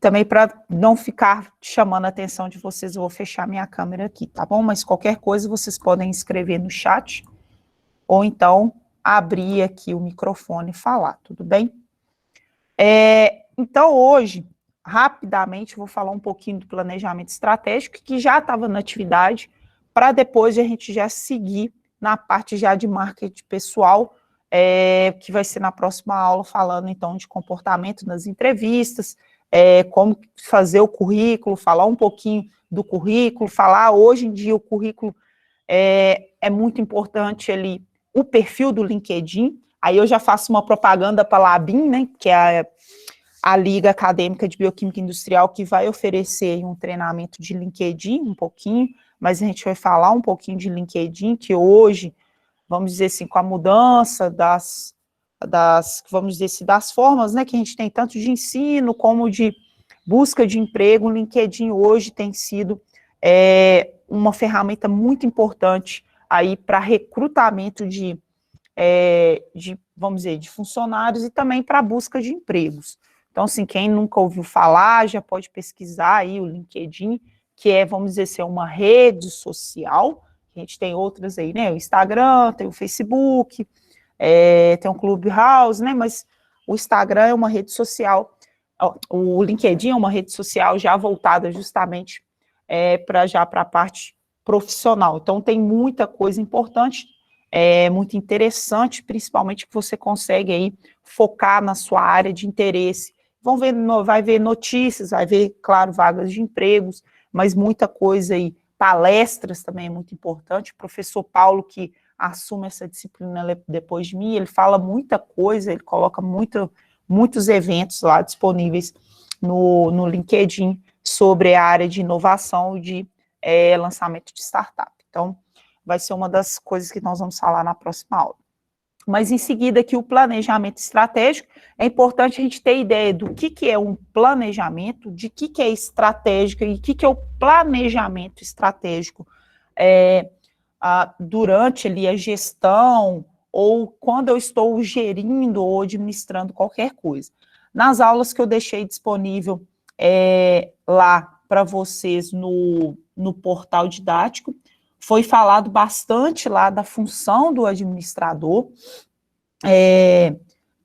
também para não ficar chamando a atenção de vocês, eu vou fechar minha câmera aqui, tá bom? Mas qualquer coisa vocês podem escrever no chat, ou então abrir aqui o microfone e falar, tudo bem? Então, hoje, rapidamente, eu vou falar um pouquinho do planejamento estratégico, que já estava na atividade, para depois a gente já seguir na parte já de marketing pessoal, que vai ser na próxima aula, falando então de comportamento nas entrevistas, como fazer o currículo, falar um pouquinho do currículo, falar hoje em dia o currículo é muito importante ali, o perfil do LinkedIn. Aí eu já faço uma propaganda para a Labin, né, que é a Liga Acadêmica de Bioquímica Industrial, que vai oferecer um treinamento de LinkedIn, um pouquinho, mas a gente vai falar um pouquinho de LinkedIn, que hoje, vamos dizer assim, com a mudança vamos dizer assim, das formas, né, que a gente tem tanto de ensino como de busca de emprego, o LinkedIn hoje tem sido uma ferramenta muito importante aí para recrutamento vamos dizer, de funcionários e também para a busca de empregos. Então, assim, quem nunca ouviu falar, já pode pesquisar aí o LinkedIn, que vamos dizer assim, uma rede social, a gente tem outras aí, né, o Instagram, tem o Facebook, tem o Clubhouse, né, mas o Instagram é uma rede social, o LinkedIn é uma rede social já voltada justamente para a parte profissional. Então, tem muita coisa importante, muito interessante, principalmente que você consegue aí focar na sua área de interesse. Vai ver notícias, vai ver, claro, vagas de empregos, mas muita coisa aí, palestras também é muito importante. O professor Paulo, que assume essa disciplina depois de mim, ele fala muita coisa, ele coloca muitos eventos lá disponíveis no LinkedIn sobre a área de inovação e de lançamento de startup. Então, vai ser uma das coisas que nós vamos falar na próxima aula. Mas, em seguida, aqui, o planejamento estratégico, é importante a gente ter ideia do que é um planejamento, de que é estratégico e o que é o planejamento estratégico durante ali a gestão ou quando eu estou gerindo ou administrando qualquer coisa. Nas aulas que eu deixei disponível lá para vocês no portal didático, foi falado bastante lá da função do administrador,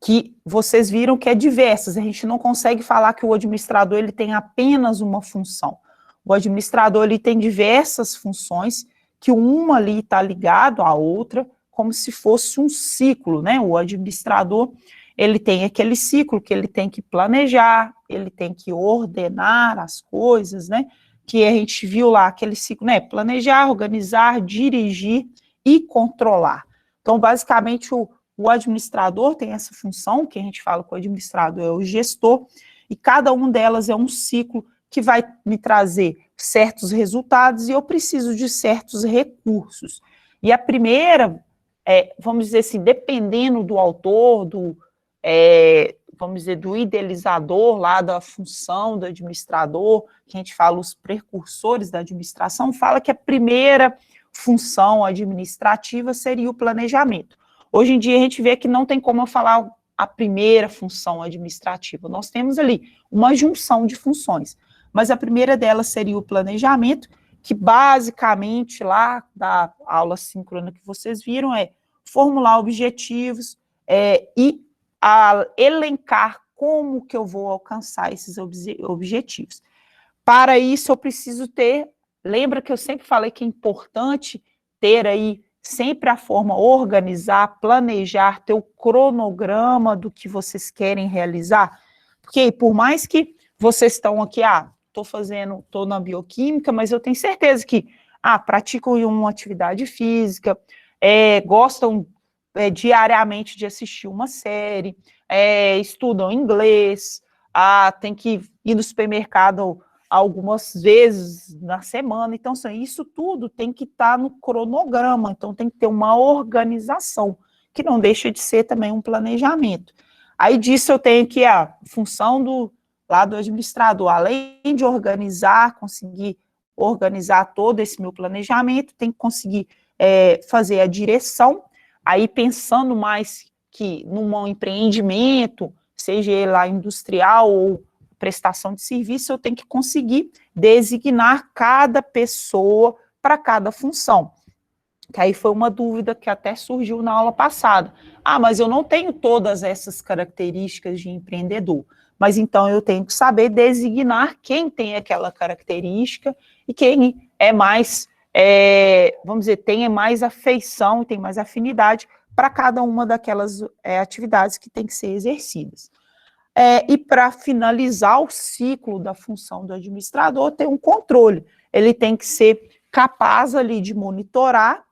que vocês viram que é diversas, a gente não consegue falar que o administrador ele tem apenas uma função. O administrador ele tem diversas funções, que uma ali está ligado à outra, como se fosse um ciclo, né? O administrador, ele tem aquele ciclo que ele tem que planejar, ele tem que ordenar as coisas, né? Que a gente viu lá, aquele ciclo, né? Planejar, organizar, dirigir e controlar. Então, basicamente, o administrador tem essa função, que a gente fala que o administrador é o gestor, e cada um delas é um ciclo que vai me trazer certos resultados e eu preciso de certos recursos. E a primeira, vamos dizer assim, dependendo do autor, vamos dizer, do idealizador lá da função do administrador, que a gente fala os precursores da administração, fala que a primeira função administrativa seria o planejamento. Hoje em dia a gente vê que não tem como eu falar a primeira função administrativa, nós temos ali uma junção de funções, mas a primeira delas seria o planejamento, que basicamente lá da aula síncrona que vocês viram formular objetivos e elencar como que eu vou alcançar esses objetivos. Para isso eu preciso ter, lembra que eu sempre falei que é importante ter aí sempre a forma organizar, planejar, ter o cronograma do que vocês querem realizar, porque por mais que vocês estão aqui, estou na bioquímica, mas eu tenho certeza que praticam uma atividade física, gostam diariamente de assistir uma série, estudam inglês, tem que ir no supermercado algumas vezes na semana, então isso tudo tem que estar no cronograma, então tem que ter uma organização, que não deixa de ser também um planejamento. Aí disso eu tenho que a função do administrador, além de organizar, conseguir organizar todo esse meu planejamento, tem que conseguir fazer a direção, aí pensando mais que num empreendimento, seja ele lá industrial ou prestação de serviço, eu tenho que conseguir designar cada pessoa para cada função. Que aí foi uma dúvida que até surgiu na aula passada. Ah, mas eu não tenho todas essas características de empreendedor. Mas então eu tenho que saber designar quem tem aquela característica e quem é mais, vamos dizer, tem mais afeição, tem mais afinidade para cada uma daquelas atividades que tem que ser exercidas. E para finalizar o ciclo da função do administrador, tem um controle. Ele tem que ser capaz ali de monitorar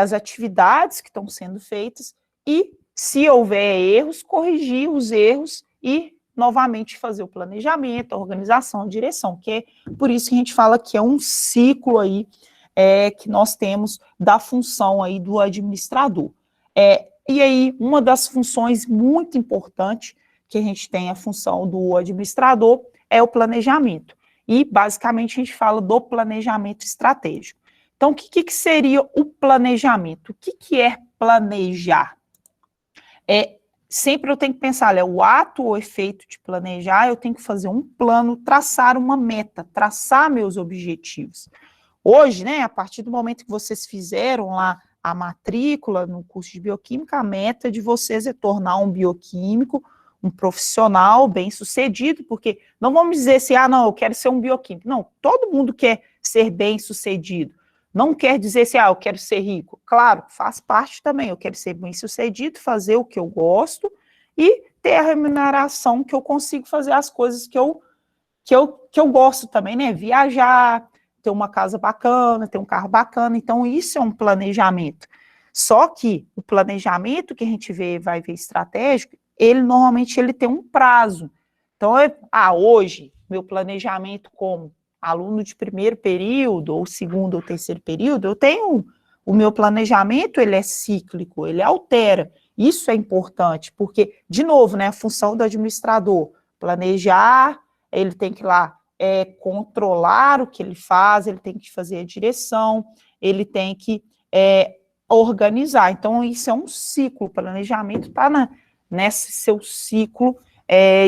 as atividades que estão sendo feitas e, se houver erros, corrigir os erros e, novamente, fazer o planejamento, a organização, a direção, que é por isso que a gente fala que é um ciclo aí que nós temos da função aí do administrador. E aí, uma das funções muito importantes que a gente tem a função do administrador é o planejamento. E, basicamente, a gente fala do planejamento estratégico. Então, o que seria o planejamento? O que é planejar? Sempre eu tenho que pensar, o ato ou efeito de planejar, eu tenho que fazer um plano, traçar uma meta, traçar meus objetivos. Hoje, né, a partir do momento que vocês fizeram lá a matrícula no curso de bioquímica, a meta de vocês é tornar um bioquímico, um profissional bem-sucedido, porque não vamos dizer assim, não, eu quero ser um bioquímico. Não, todo mundo quer ser bem-sucedido. Não quer dizer assim, eu quero ser rico. Claro, faz parte também, eu quero ser bem-sucedido, fazer o que eu gosto e ter a remuneração que eu consigo fazer as coisas que eu gosto também, né? Viajar, ter uma casa bacana, ter um carro bacana. Então, isso é um planejamento. Só que o planejamento que a gente vai ver estratégico, ele normalmente ele tem um prazo. Então, hoje, meu planejamento como aluno de primeiro período, ou segundo ou terceiro período, eu tenho o meu planejamento, ele é cíclico, ele altera. Isso é importante, porque, de novo, né, a função do administrador, planejar, ele tem que ir lá controlar o que ele faz, ele tem que fazer a direção, ele tem que organizar. Então, isso é um ciclo, o planejamento está nesse seu ciclo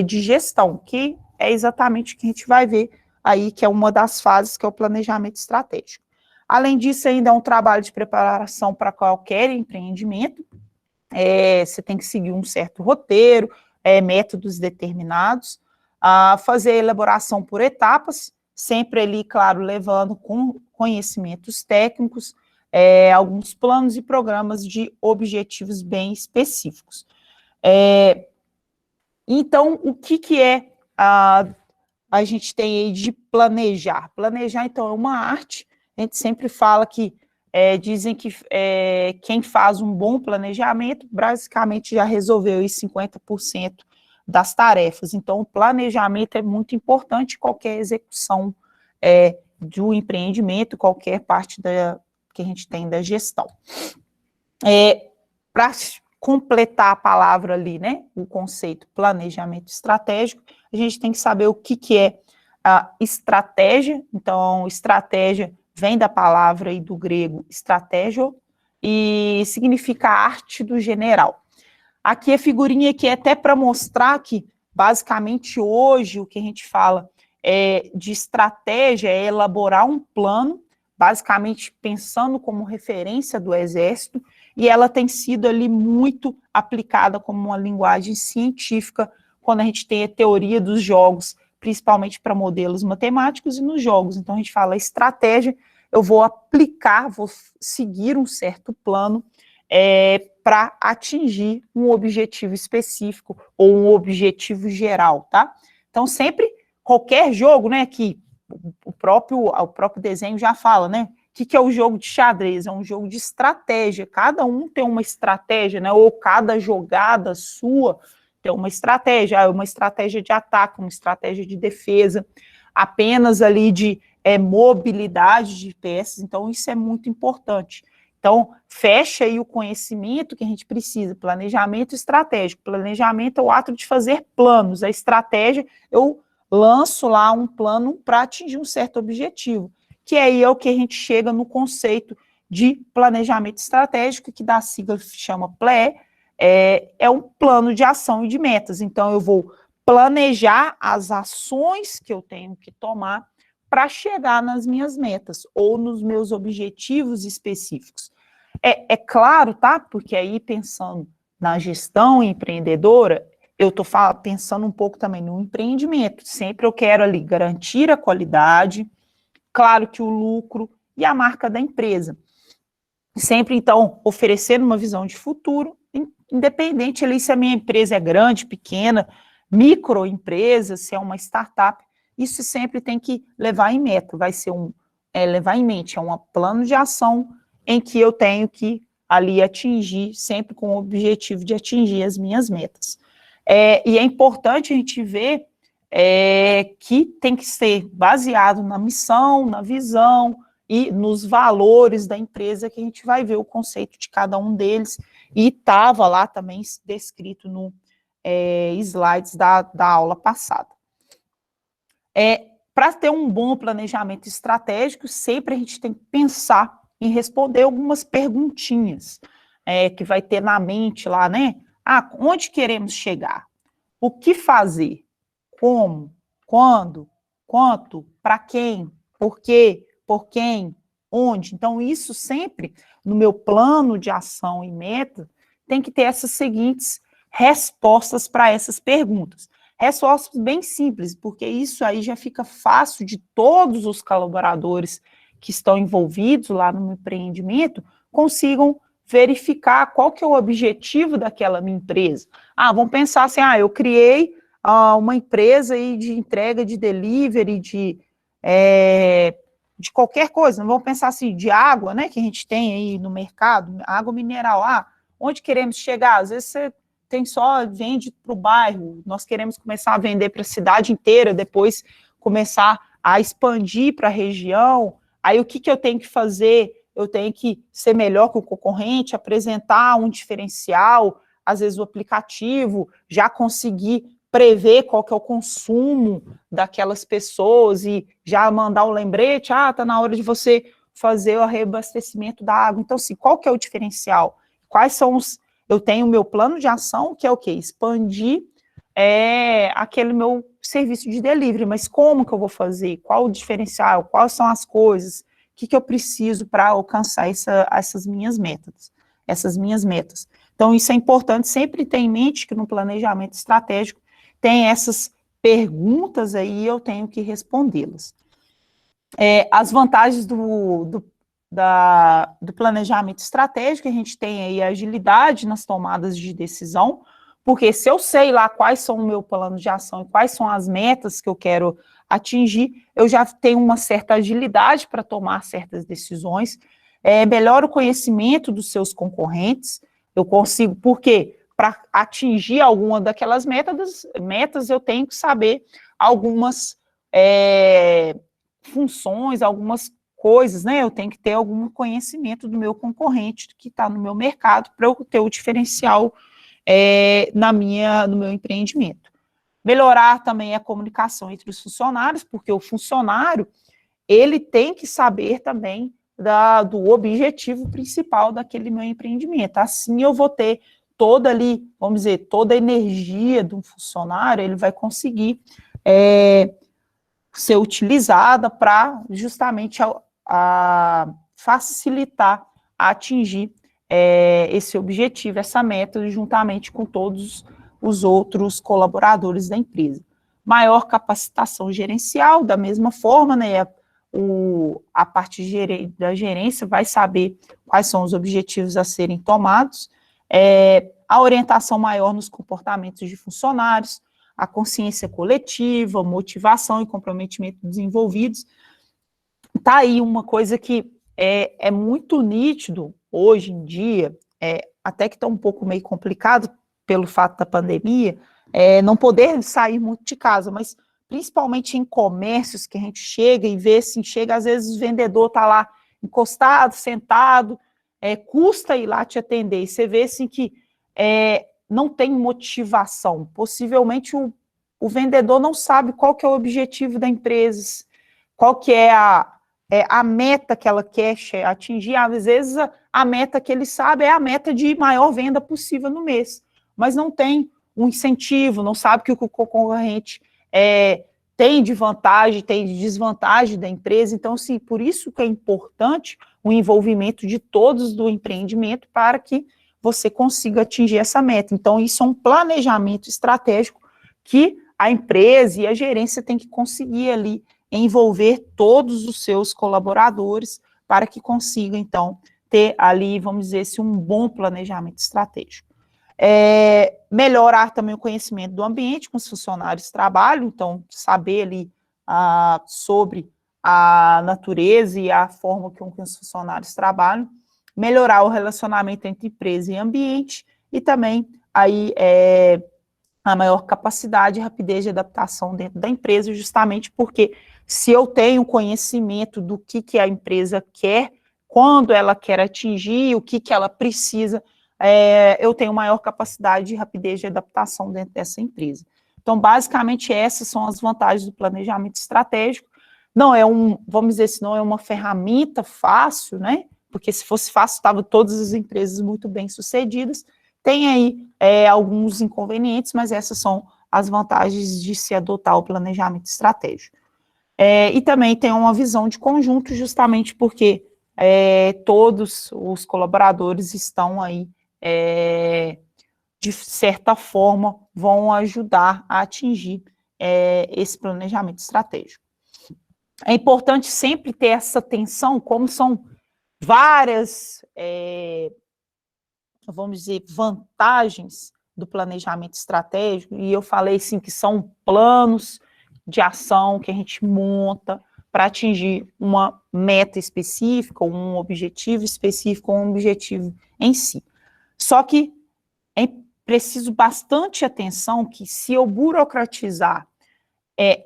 de gestão, que é exatamente o que a gente vai ver aí, que é uma das fases, que é o planejamento estratégico. Além disso, ainda é um trabalho de preparação para qualquer empreendimento, você tem que seguir um certo roteiro, métodos determinados, fazer a elaboração por etapas, sempre ali, claro, levando com conhecimentos técnicos, alguns planos e programas de objetivos bem específicos. Então, o que é a gente tem aí de planejar? Planejar, então, é uma arte. A gente sempre fala que, dizem que quem faz um bom planejamento, basicamente já resolveu aí 50% das tarefas. Então, o planejamento é muito importante em qualquer execução do empreendimento, qualquer parte que a gente tem da gestão. Para completar a palavra ali, né, o conceito planejamento estratégico, a gente tem que saber o que é a estratégia. Então, estratégia vem da palavra aí do grego estrategio e significa arte do general. Aqui a figurinha aqui é até para mostrar que, basicamente, hoje o que a gente fala de estratégia é elaborar um plano, basicamente pensando como referência do Exército, e ela tem sido ali muito aplicada como uma linguagem científica, quando a gente tem a teoria dos jogos, principalmente para modelos matemáticos e nos jogos. Então, a gente fala estratégia, eu vou aplicar, vou seguir um certo plano para atingir um objetivo específico ou um objetivo geral, tá? Então, sempre, qualquer jogo, né, que o próprio desenho já fala, né? O que é o jogo de xadrez? É um jogo de estratégia. Cada um tem uma estratégia, né? Ou cada jogada sua tem uma estratégia. Uma estratégia de ataque, uma estratégia de defesa, apenas ali de mobilidade de peças. Então, isso é muito importante. Então, fecha aí o conhecimento que a gente precisa, planejamento estratégico. Planejamento é o ato de fazer planos. A estratégia, eu lanço lá um plano para atingir um certo objetivo, que aí é o que a gente chega no conceito de planejamento estratégico, que da sigla chama PLE, é um plano de ação e de metas. Então, eu vou planejar as ações que eu tenho que tomar para chegar nas minhas metas ou nos meus objetivos específicos. É claro, tá? Porque aí pensando na gestão empreendedora, eu estou pensando um pouco também no empreendimento. Sempre eu quero ali garantir a qualidade, claro que o lucro e a marca da empresa. Sempre, então, oferecendo uma visão de futuro, independente ali se a minha empresa é grande, pequena, microempresa, se é uma startup, isso sempre tem que levar em meta, vai ser levar em mente, é um plano de ação em que eu tenho que ali atingir, sempre com o objetivo de atingir as minhas metas. E é importante a gente ver que tem que ser baseado na missão, na visão e nos valores da empresa, que a gente vai ver o conceito de cada um deles, e estava lá também descrito no slides da aula passada. Para ter um bom planejamento estratégico, sempre a gente tem que pensar em responder algumas perguntinhas que vai ter na mente lá, né? Onde queremos chegar? O que fazer? Como? Quando? Quanto? Para quem? Por quê? Por quem? Onde? Então, isso sempre, no meu plano de ação e meta, tem que ter essas seguintes respostas para essas perguntas. Respostas bem simples, porque isso aí já fica fácil de todos os colaboradores que estão envolvidos lá no empreendimento consigam verificar qual que é o objetivo daquela minha empresa. Vamos pensar assim, eu criei uma empresa aí de entrega de delivery, de qualquer coisa, não vamos pensar assim, de água, né, que a gente tem aí no mercado, água mineral, onde queremos chegar? Às vezes você vende para o bairro, nós queremos começar a vender para a cidade inteira, depois começar a expandir para a região, aí o que eu tenho que fazer? Eu tenho que ser melhor que o concorrente, apresentar um diferencial, às vezes o aplicativo, já conseguir prever qual que é o consumo daquelas pessoas e já mandar o lembrete, está na hora de você fazer o reabastecimento da água. Então, assim, qual que é o diferencial? Quais são eu tenho o meu plano de ação, que é o quê? Expandir aquele meu serviço de delivery, mas como que eu vou fazer? Qual o diferencial? Quais são as coisas? O que eu preciso para alcançar essas minhas metas? Então, isso é importante sempre ter em mente que no planejamento estratégico tem essas perguntas aí e eu tenho que respondê-las. As vantagens do planejamento estratégico, a gente tem aí a agilidade nas tomadas de decisão, porque se eu sei lá quais são o meu plano de ação e quais são as metas que eu quero atingir, eu já tenho uma certa agilidade para tomar certas decisões, melhora o conhecimento dos seus concorrentes, eu consigo, por quê? Para atingir alguma daquelas metas, eu tenho que saber algumas funções, algumas coisas, né? Eu tenho que ter algum conhecimento do meu concorrente que está no meu mercado para eu ter o diferencial no meu empreendimento. Melhorar também a comunicação entre os funcionários, porque o funcionário, ele tem que saber também do objetivo principal daquele meu empreendimento. Assim eu vou ter toda ali, vamos dizer, toda a energia de um funcionário, ele vai conseguir ser utilizada para justamente facilitar a atingir esse objetivo, essa meta, juntamente com todos os outros colaboradores da empresa. Maior capacitação gerencial, da mesma forma, né, a parte da gerência vai saber quais são os objetivos a serem tomados, a orientação maior nos comportamentos de funcionários, a consciência coletiva, motivação e comprometimento dos envolvidos. Está aí uma coisa que é muito nítido hoje em dia, até que está um pouco meio complicado pelo fato da pandemia, não poder sair muito de casa, mas principalmente em comércios que a gente chega e vê, assim, às vezes o vendedor está lá encostado, sentado, custa ir lá te atender, e você vê assim que não tem motivação, possivelmente o vendedor não sabe qual que é o objetivo da empresa, qual que é a meta que ela quer atingir. Às vezes a meta que ele sabe é a meta de maior venda possível no mês, mas não tem um incentivo, não sabe que o concorrente tem de vantagem, tem de desvantagem da empresa. Então, assim, por isso que é importante o envolvimento de todos do empreendimento para que você consiga atingir essa meta. Então, isso é um planejamento estratégico que a empresa e a gerência tem que conseguir ali envolver todos os seus colaboradores para que consiga, então, ter ali, vamos dizer assim, um bom planejamento estratégico. Melhorar também o conhecimento do ambiente com os funcionários de trabalho, então, saber ali sobre a natureza e a forma com que os funcionários trabalham, melhorar o relacionamento entre empresa e ambiente, e também aí a maior capacidade e rapidez de adaptação dentro da empresa, justamente porque se eu tenho conhecimento do que a empresa quer, quando ela quer atingir, o que ela precisa, eu tenho maior capacidade e rapidez de adaptação dentro dessa empresa. Então, basicamente, essas são as vantagens do planejamento estratégico. Não é vamos dizer assim, não é uma ferramenta fácil, né? Porque se fosse fácil, estavam todas as empresas muito bem sucedidas. Tem aí alguns inconvenientes, mas essas são as vantagens de se adotar o planejamento estratégico. E também tem uma visão de conjunto, justamente porque todos os colaboradores estão aí, de certa forma, vão ajudar a atingir esse planejamento estratégico. É importante sempre ter essa atenção, como são várias, vamos dizer, vantagens do planejamento estratégico, e eu falei, sim, que são planos de ação que a gente monta para atingir uma meta específica, um objetivo específico, um objetivo em si. Só que é preciso bastante atenção que se eu burocratizar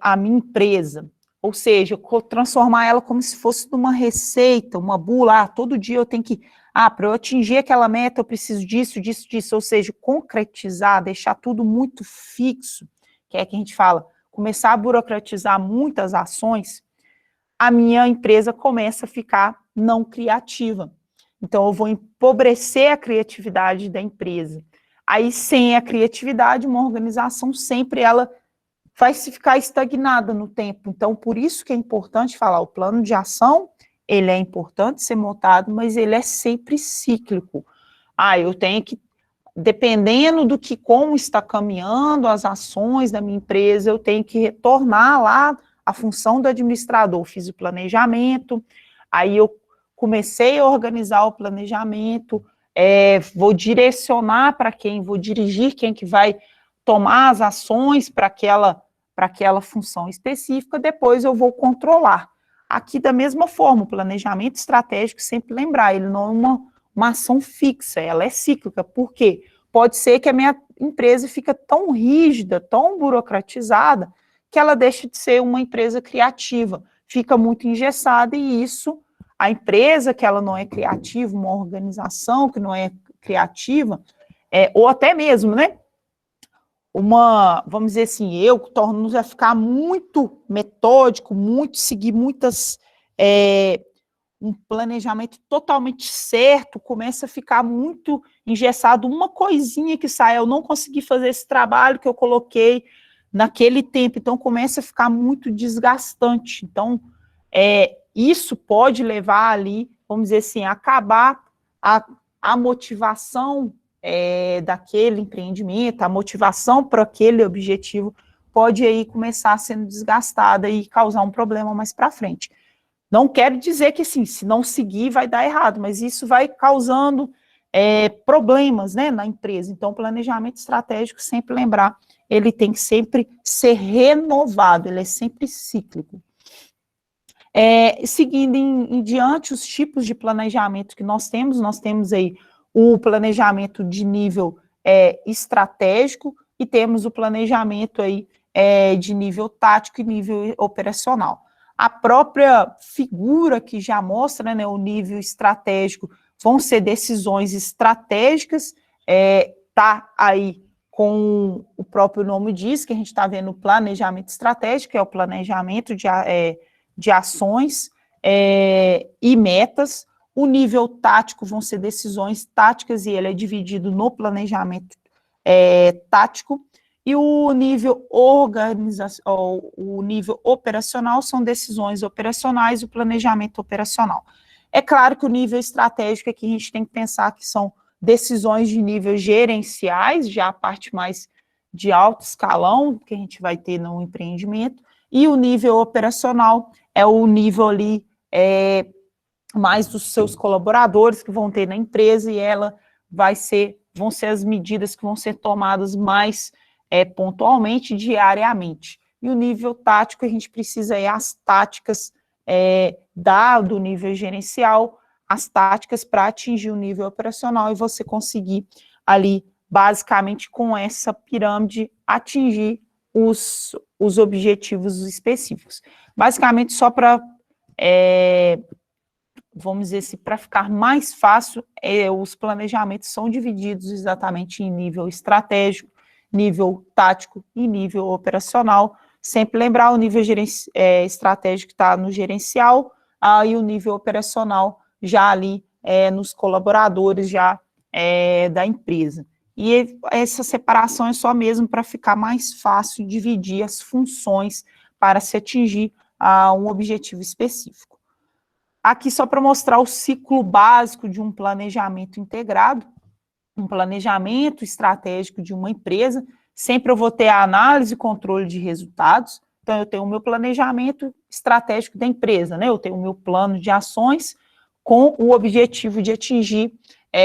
a minha empresa, ou seja, transformar ela como se fosse uma receita, uma bula, todo dia eu tenho que, para eu atingir aquela meta eu preciso disso, disso, disso, ou seja, concretizar, deixar tudo muito fixo, que é que a gente fala, começar a burocratizar muitas ações, a minha empresa começa a ficar não criativa. Então, eu vou empobrecer a criatividade da empresa. Aí, sem a criatividade, uma organização sempre ela vai se ficar estagnada no tempo. Então, por isso que é importante falar, o plano de ação, ele é importante ser montado, mas ele é sempre cíclico. Eu tenho que, dependendo do que, como está caminhando as ações da minha empresa, eu tenho que retornar lá a função do administrador. Fiz o planejamento, aí eu comecei a organizar o planejamento, vou direcionar para quem, vou dirigir quem que vai tomar as ações para aquela função específica, depois eu vou controlar. Aqui, da mesma forma, o planejamento estratégico, sempre lembrar, ele não é uma ação fixa, ela é cíclica. Por quê? Pode ser que a minha empresa fica tão rígida, tão burocratizada, que ela deixa de ser uma empresa criativa, fica muito engessada, e isso, a empresa que ela não é criativa, uma organização que não é criativa, ou até mesmo, né, vamos dizer assim, eu torno-nos a ficar muito metódico, seguir um planejamento totalmente certo, começa a ficar muito engessado, uma coisinha que sai, eu não consegui fazer esse trabalho que eu coloquei naquele tempo, então começa a ficar muito desgastante. Então, isso pode levar ali, vamos dizer assim, a acabar a motivação daquele empreendimento, a motivação para aquele objetivo pode aí começar sendo desgastada e causar um problema mais para frente. Não quero dizer que, assim, se não seguir vai dar errado, mas isso vai causando problemas, né, na empresa. Então, o planejamento estratégico, sempre lembrar, ele tem que sempre ser renovado, ele é sempre cíclico. Seguindo em diante os tipos de planejamento que nós temos aí o planejamento de nível estratégico e temos o planejamento aí de nível tático e nível operacional. A própria figura que já mostra, né, o nível estratégico, vão ser decisões estratégicas, tá aí com o próprio nome diz, que a gente está vendo o planejamento estratégico, que é o planejamento de ações e metas. O nível tático vão ser decisões táticas, e ele é dividido no planejamento tático, e o nível organizacional, o nível operacional são decisões operacionais e o planejamento operacional. É claro que o nível estratégico aqui a gente tem que pensar que são decisões de nível gerenciais, já a parte mais de alto escalão que a gente vai ter no empreendimento, e o nível operacional é o nível ali mais dos seus colaboradores que vão ter na empresa, e ela vão ser as medidas que vão ser tomadas mais pontualmente, diariamente. E o nível tático, a gente precisa as táticas do nível gerencial, as táticas para atingir o nível operacional e você conseguir ali, basicamente, com essa pirâmide, atingir os objetivos específicos. Basicamente, só para vamos dizer assim, para ficar mais fácil, os planejamentos são divididos exatamente em nível estratégico, nível tático e nível operacional. Sempre lembrar o nível estratégico está no gerencial, e o nível operacional já ali nos colaboradores já da empresa. E essa separação é só mesmo para ficar mais fácil dividir as funções para se atingir um objetivo específico. Aqui só para mostrar o ciclo básico de um planejamento integrado, um planejamento estratégico de uma empresa. Sempre eu vou ter a análise e controle de resultados. Então, eu tenho o meu planejamento estratégico da empresa, né? Eu tenho o meu plano de ações com o objetivo de atingir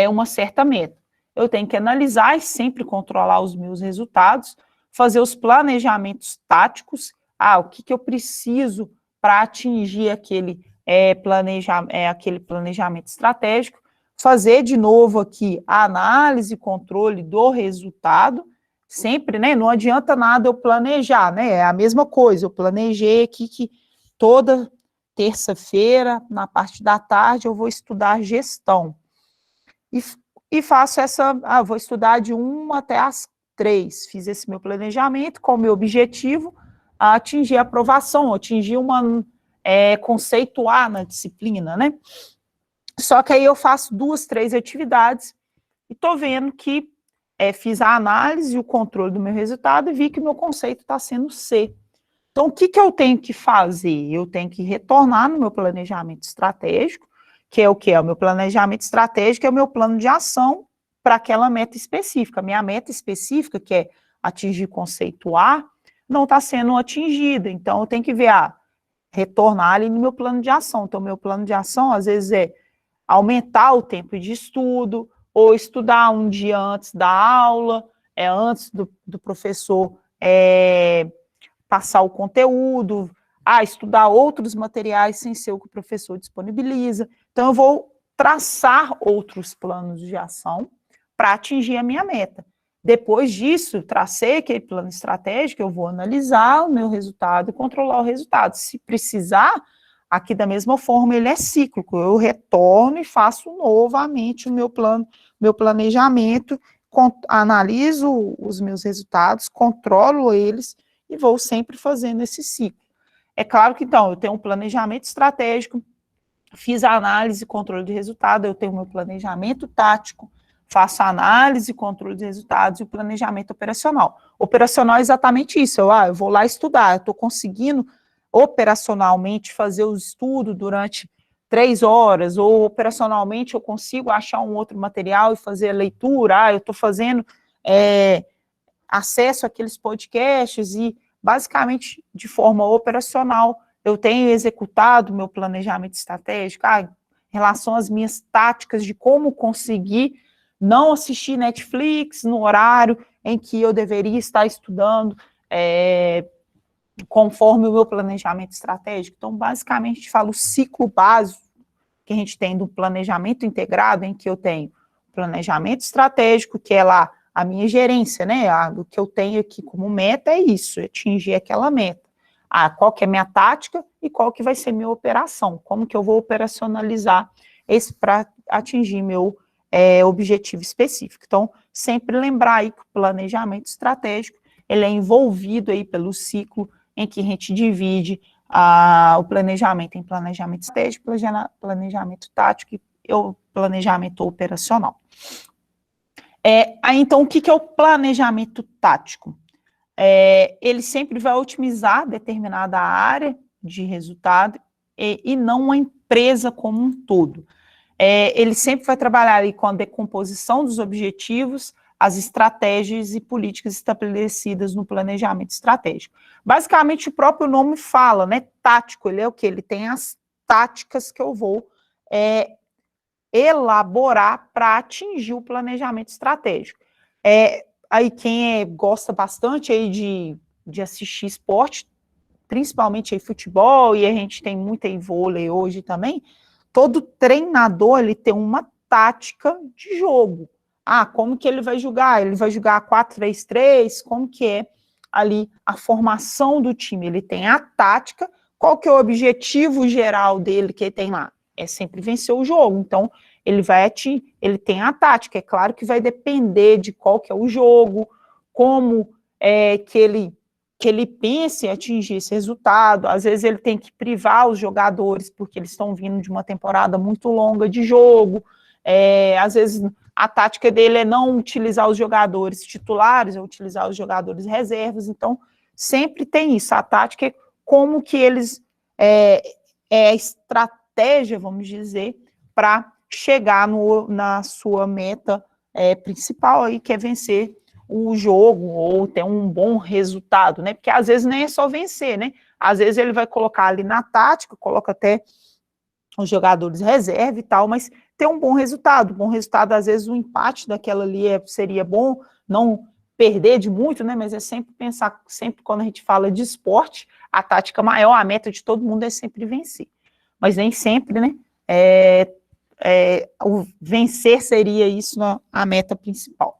uma certa meta. Eu tenho que analisar e sempre controlar os meus resultados, fazer os planejamentos táticos. O que eu preciso para atingir aquele planejamento estratégico, fazer de novo aqui a análise e controle do resultado, sempre, né, não adianta nada eu planejar, né, é a mesma coisa, eu planejei aqui que toda terça-feira, na parte da tarde, eu vou estudar gestão, e faço vou estudar de 1 até as 3, fiz esse meu planejamento com o meu objetivo, atingir a aprovação, atingir conceituar na disciplina, né? Só que aí eu faço 2, 3 atividades e estou vendo que fiz a análise e o controle do meu resultado e vi que o meu conceito está sendo C. Então, o que eu tenho que fazer? Eu tenho que retornar no meu planejamento estratégico, que é o quê? O meu planejamento estratégico é o meu plano de ação para aquela meta específica. Minha meta específica, que é atingir conceito A, não está sendo atingida. Então, eu tenho que ver, retornar ali no meu plano de ação. Então, meu plano de ação, às vezes, é aumentar o tempo de estudo, ou estudar um dia antes da aula, antes do professor passar o conteúdo, estudar outros materiais sem ser o que o professor disponibiliza. Então, eu vou traçar outros planos de ação para atingir a minha meta. Depois disso, tracei aquele plano estratégico, eu vou analisar o meu resultado e controlar o resultado. Se precisar, aqui da mesma forma, ele é cíclico, eu retorno e faço novamente o meu planejamento, analiso os meus resultados, controlo eles e vou sempre fazendo esse ciclo. É claro que, então, eu tenho um planejamento estratégico, fiz a análise e controle de resultado, eu tenho o meu planejamento tático, faço a análise e controle de resultados e o planejamento operacional. Operacional é exatamente isso, eu vou lá estudar, eu estou conseguindo operacionalmente fazer o estudo durante 3 horas, ou operacionalmente eu consigo achar um outro material e fazer a leitura, eu estou fazendo acesso àqueles podcasts e, basicamente, de forma operacional, eu tenho executado o meu planejamento estratégico, em relação às minhas táticas de como conseguir não assistir Netflix no horário em que eu deveria estar estudando, conforme o meu planejamento estratégico. Então, basicamente, a gente fala o ciclo básico que a gente tem do planejamento integrado, em que eu tenho planejamento estratégico, que é lá a minha gerência, né? O que eu tenho aqui como meta é isso, atingir aquela meta. Qual que é a minha tática e qual que vai ser minha operação, como que eu vou operacionalizar esse para atingir meu objetivo específico. Então, sempre lembrar aí que o planejamento estratégico, ele é envolvido aí pelo ciclo em que a gente divide o planejamento em planejamento estratégico, planejamento tático e o planejamento operacional. Aí, então, o que é o planejamento tático? Ele sempre vai otimizar determinada área de resultado e não a empresa como um todo. Ele sempre vai trabalhar ali com a decomposição dos objetivos, as estratégias e políticas estabelecidas no planejamento estratégico. Basicamente, o próprio nome fala, né? Tático, ele é o quê? Ele tem as táticas que eu vou elaborar para atingir o planejamento estratégico. Aí quem gosta bastante aí de assistir esporte, principalmente aí futebol, e a gente tem muito aí vôlei hoje também, todo treinador, ele tem uma tática de jogo. Como que ele vai jogar? Ele vai jogar 4-3-3, como que é ali a formação do time? Ele tem a tática, qual que é o objetivo geral dele que ele tem lá? É sempre vencer o jogo. Então, ele tem a tática. É claro que vai depender de qual que é o jogo, como que ele pense em atingir esse resultado. Às vezes ele tem que privar os jogadores, porque eles estão vindo de uma temporada muito longa de jogo. Às vezes a tática dele é não utilizar os jogadores titulares, é utilizar os jogadores reservas. Então, sempre tem isso. A tática é como que eles... a estratégia, vamos dizer, para chegar na sua meta principal, aí, que é vencer o jogo ou ter um bom resultado, né? Porque às vezes nem é só vencer, né? Às vezes ele vai colocar ali na tática, coloca até os jogadores reserva e tal, mas ter um bom resultado. Bom resultado, às vezes o empate daquela ali seria bom, não perder de muito, né? Mas é sempre pensar, sempre quando a gente fala de esporte, a tática maior, a meta de todo mundo é sempre vencer. Mas nem sempre, né? O vencer seria isso a meta principal.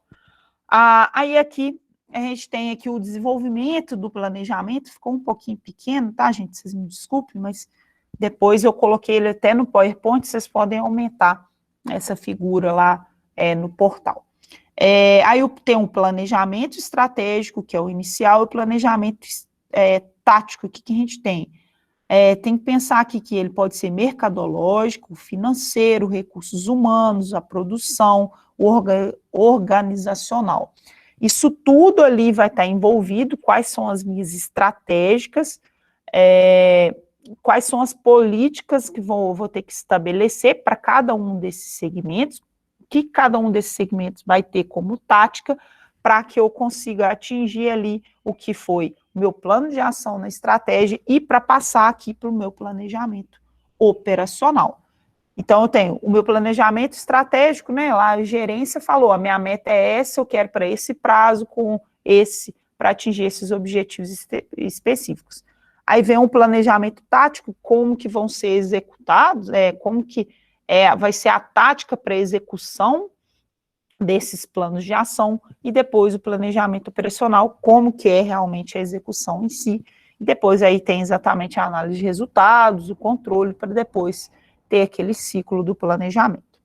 Aí aqui, a gente tem aqui o desenvolvimento do planejamento, ficou um pouquinho pequeno, tá, gente? Vocês me desculpem, mas depois eu coloquei ele até no PowerPoint, vocês podem aumentar essa figura lá no portal. Aí tem um planejamento estratégico, que é o inicial, e o planejamento tático, o que a gente tem? Tem que pensar aqui que ele pode ser mercadológico, financeiro, recursos humanos, a produção, organizacional. Isso tudo ali vai estar envolvido, quais são as minhas estratégicas, quais são as políticas que vou ter que estabelecer para cada um desses segmentos, o que cada um desses segmentos vai ter como tática, para que eu consiga atingir ali o que foi o meu plano de ação na estratégia e para passar aqui para o meu planejamento operacional. Então, eu tenho o meu planejamento estratégico, né? Lá a gerência falou, a minha meta é essa, eu quero para esse prazo, para atingir esses objetivos específicos. Aí vem um planejamento tático, como que vão ser executados, como que vai ser a tática para execução desses planos de ação, e depois o planejamento operacional, como que é realmente a execução em si, e depois aí tem exatamente a análise de resultados, o controle, para depois ter aquele ciclo do planejamento.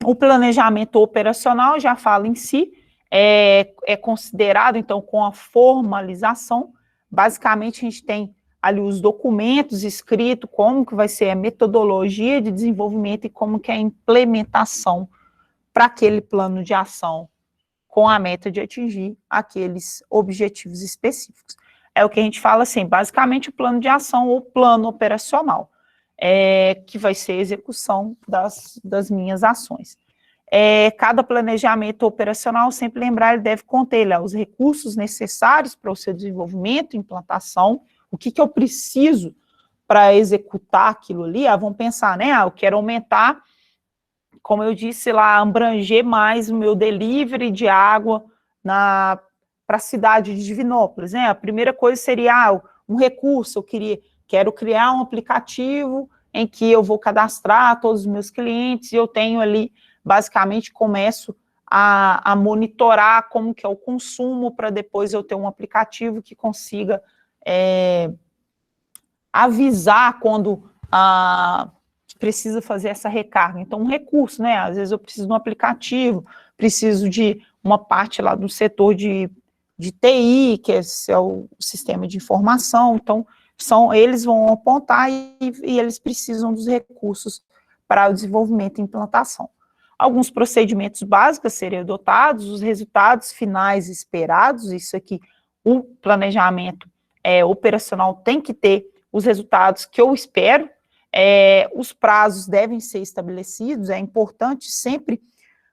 O planejamento operacional já fala em si, é considerado, então, com a formalização, basicamente a gente tem ali os documentos escritos, como que vai ser a metodologia de desenvolvimento e como que é a implementação para aquele plano de ação com a meta de atingir aqueles objetivos específicos. É o que a gente fala assim, basicamente o plano de ação ou plano operacional, que vai ser a execução das minhas ações. Cada planejamento operacional, sempre lembrar, ele deve conter os recursos necessários para o seu desenvolvimento, implantação, o que eu preciso para executar aquilo ali. Vamos pensar, né? Eu quero aumentar, como eu disse lá, abranger mais o meu delivery de água para a cidade de Divinópolis, né? A primeira coisa seria um recurso, quero criar um aplicativo em que eu vou cadastrar todos os meus clientes e eu tenho ali, basicamente, começo a monitorar como que é o consumo para depois eu ter um aplicativo que consiga avisar quando precisa fazer essa recarga. Então, um recurso, né? Às vezes eu preciso de um aplicativo, preciso de uma parte lá do setor de TI, que é o sistema de informação. Então, eles vão apontar e eles precisam dos recursos para o desenvolvimento e implantação. alguns procedimentos básicos a serem adotados, os resultados finais esperados, isso aqui, o planejamento operacional tem que ter os resultados que eu espero, os prazos devem ser estabelecidos, é importante sempre,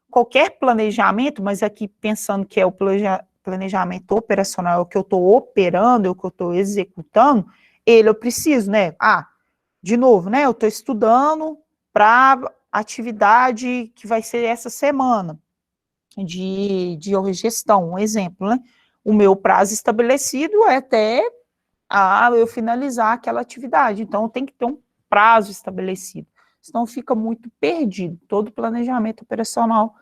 qualquer planejamento, mas aqui pensando que é o planejamento operacional, é o que eu estou operando, é o que eu estou executando, eu preciso, né, de novo, né, eu estou estudando para atividade que vai ser essa semana, de gestão, um exemplo, né, o meu prazo estabelecido é até eu finalizar aquela atividade, então tem que ter um prazo estabelecido, senão fica muito perdido. Todo planejamento operacional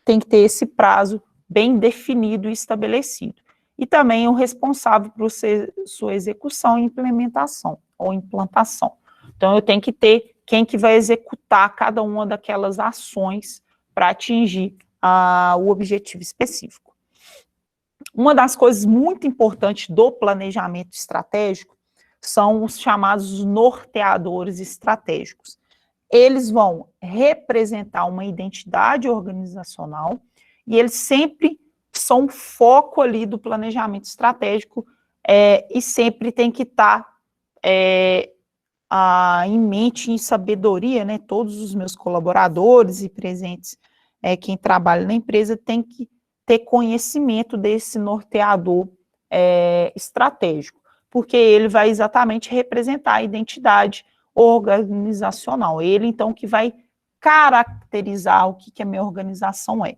tem que ter esse prazo bem definido e estabelecido. E também o responsável por sua execução e implementação, ou implantação. Então, eu tenho que ter quem que vai executar cada uma daquelas ações para atingir o objetivo específico. Uma das coisas muito importantes do planejamento estratégico são os chamados norteadores estratégicos. Eles vão representar uma identidade organizacional e eles sempre são o foco ali do planejamento estratégico e sempre tem que estar em mente, em sabedoria, né? Todos os meus colaboradores e presentes, quem trabalha na empresa, tem que ter conhecimento desse norteador estratégico, porque ele vai exatamente representar a identidade organizacional. Ele, então, que vai caracterizar o que a minha organização é.